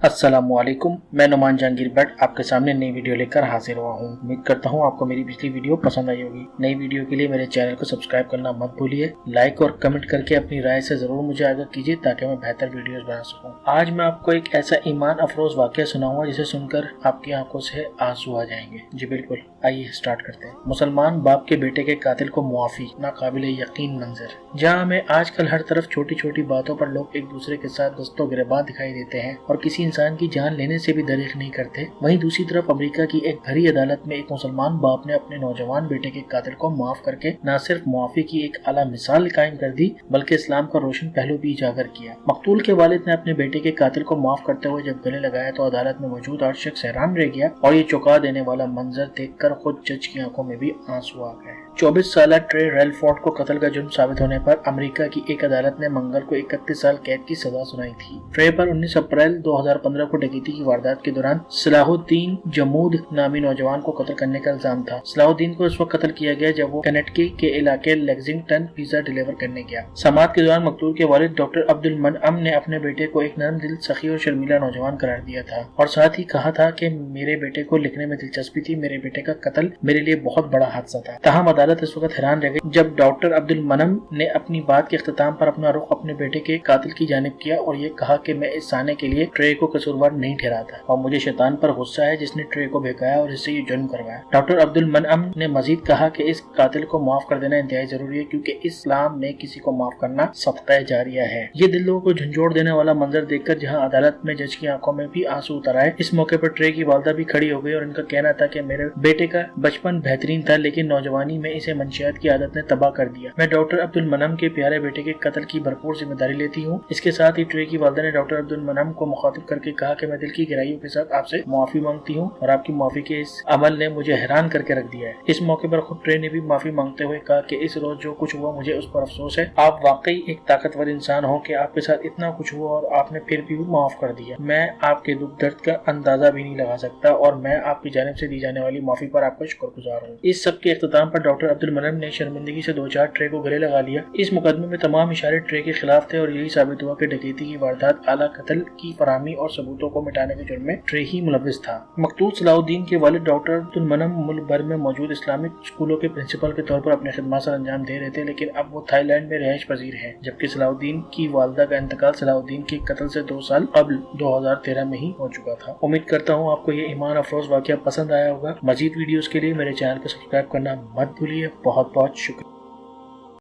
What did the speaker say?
अस्सलामुअलैकुम, मैं नुमान जहांगीर भट्ट आपके सामने नई वीडियो लेकर हाजिर हुआ हूँ। उम्मीद करता हूँ आपको मेरी पिछली वीडियो पसंद आई होगी। नई वीडियो के लिए मेरे चैनल को सब्सक्राइब करना मत भूलिए। लाइक और कमेंट करके अपनी राय से जरूर मुझे आगाह कीजिए ताकि मैं बेहतर वीडियोस बना सकूँ। आज मैं आपको एक ऐसा ईमान अफरोज वाकया सुनाऊंगा जिसे सुनकर आपकी आंखों से आंसू आ जाएंगे। जी बिल्कुल, आइए स्टार्ट करते हैं। मुसलमान बाप के बेटे के कातिल को मुआफी, नाकाबिले यकीन मंजर। जहाँ हमें आजकल हर तरफ छोटी छोटी बातों पर लोग एक दूसरे के साथ दस्तों गिरबान दिखाई देते हैं और किसी इंसान की जान लेने से भी दरीख नहीं करते, वहीं दूसरी तरफ अमेरिका की एक भरी अदालत में एक मुसलमान बाप ने अपने नौजवान बेटे के कातिल को माफ करके न सिर्फ मुआफी की एक आला मिसाल कायम कर दी बल्कि इस्लाम का रोशन पहलू भी उजागर किया। मकतूल के वालिद ने अपने बेटे के कातिल को माफ करते हुए जब गले लगाया तो अदालत में मौजूद 8 शख्स हैरान रह गया और ये चौंका देने वाला मंजर देखकर खुद जज की आंखों में भी आंसू आ गए। 24 साल ट्रे रेलफोर्ड को कत्ल का जुर्म साबित होने पर अमेरिका की एक अदालत ने मंगल को 31 साल कैद की सजा सुनाई थी। ट्रे पर 19 अप्रैल 2015 को डकैती की वारदात के दौरान सलाहुद्दीन जमूद नामी नौजवान को कत्ल करने का इल्जाम था। सलाहुद्दीन को इस वक्त कत्ल किया गया जब वो कनेटिकट के इलाके लेक्सिंगटन पिज्जा डिलीवर करने गया। समाअत के दौरान मकतूल के वालिद डॉक्टर अब्दुल मनअम ने अपने बेटे को एक नरम दिल, सखी और शर्मीला नौजवान करार दिया था और साथ ही कहा था कि मेरे बेटे को लिखने में दिलचस्पी थी, मेरे बेटे का कत्ल मेरे लिए बहुत बड़ा हादसा था। तहम अदालत इस वक्त हैरान रह गई जब डॉक्टर अब्दुल मनअम ने अपनी बात के इख्तिताम पर अपना रुख अपने बेटे के कातिल की जानिब किया और ये कहा कि मैं इस साने के लिए ट्रे को कसूरवार नहीं ठहराता और मुझे शैतान पर गुस्सा है जिसने ट्रे को बहकाया और इससे ये जुर्म करवाया। डॉक्टर अब्दुल मनअम ने मजीद कहा कि इस कातिल को माफ कर देना इंतहाई जरूरी है क्योंकि इस्लाम में किसी को माफ करना सदका जारिया है। ये दिलों को झंझोड़ देने वाला मंजर देखकर जहाँ अदालत में जज की आंखों में भी आंसू उतर आए, इस मौके पर ट्रे की वालदा भी खड़ी हो गई और इनका कहना था कि मेरे बेटे का बचपन बेहतरीन था लेकिन नौजवानी में इसे मंशियात की आदत ने तबाह कर दिया। मैं डॉक्टर अब्दुल मनअम के प्यारे बेटे के कत्ल की भरपूर जिम्मेदारी लेती हूँ। इसके साथ ही ट्रे की वालदा ने डॉक्टर अब्दुल मनअम को मुखातिब करके कहा कि मैं दिल की गहराइयों के साथ आपसे माफी मांगती हूँ और आपकी माफी के इस अमल ने मुझे हैरान करके रख दिया है। इस मौके पर खुद ट्रे ने भी माफी मांगते हुए कहा कि इस रोज जो कुछ हुआ मुझे उस पर अफसोस है। आप वाकई एक ताकतवर इंसान हो कि आपके साथ इतना कुछ हुआ और आपने फिर भी माफ कर दिया। मैं आपके दुख दर्द का अंदाजा भी नहीं लगा सकता और मैं आपकी जानिब से दी जाने वाली माफी पर आपका शुक्रगुजार हूँ। इस सब के इख्तिताम पर डॉक्टर अब्दुल मनअम ने शर्मिंदगी से 2-4 ट्रे को गले लगा लिया। इस मुकदमे में तमाम इशारे ट्रे के खिलाफ थे और यही साबित हुआ कि डकैती की वारदात, आला कत्ल की फराहमी और सबूतों को मिटाने के जुर्म में ट्रे ही मुलव्विस था। मकतूल सलाहुद्दीन के वालिद डॉक्टर अब्दुल मनअम मुल्क भर में मौजूद इस्लामिक स्कूलों के प्रिंसिपल के तौर पर अपने खिदमत सर अंजाम दे रहे थे लेकिन अब वो थाईलैंड में रिहाइश पजीर है, जबकि सलाहुद्दीन की वालदा का इंतकाल सलाहुद्दीन के कत्ल से 2 साल कबल 2013 में ही हो चुका था। उम्मीद करता हूँ आपको ये ईमान अफरोज वाकया पसंद आया होगा। मजीद वीडियोस के लिए मेरे चैनल को सब्सक्राइब करना मत भूलिए। बहुत बहुत शुक्रिया।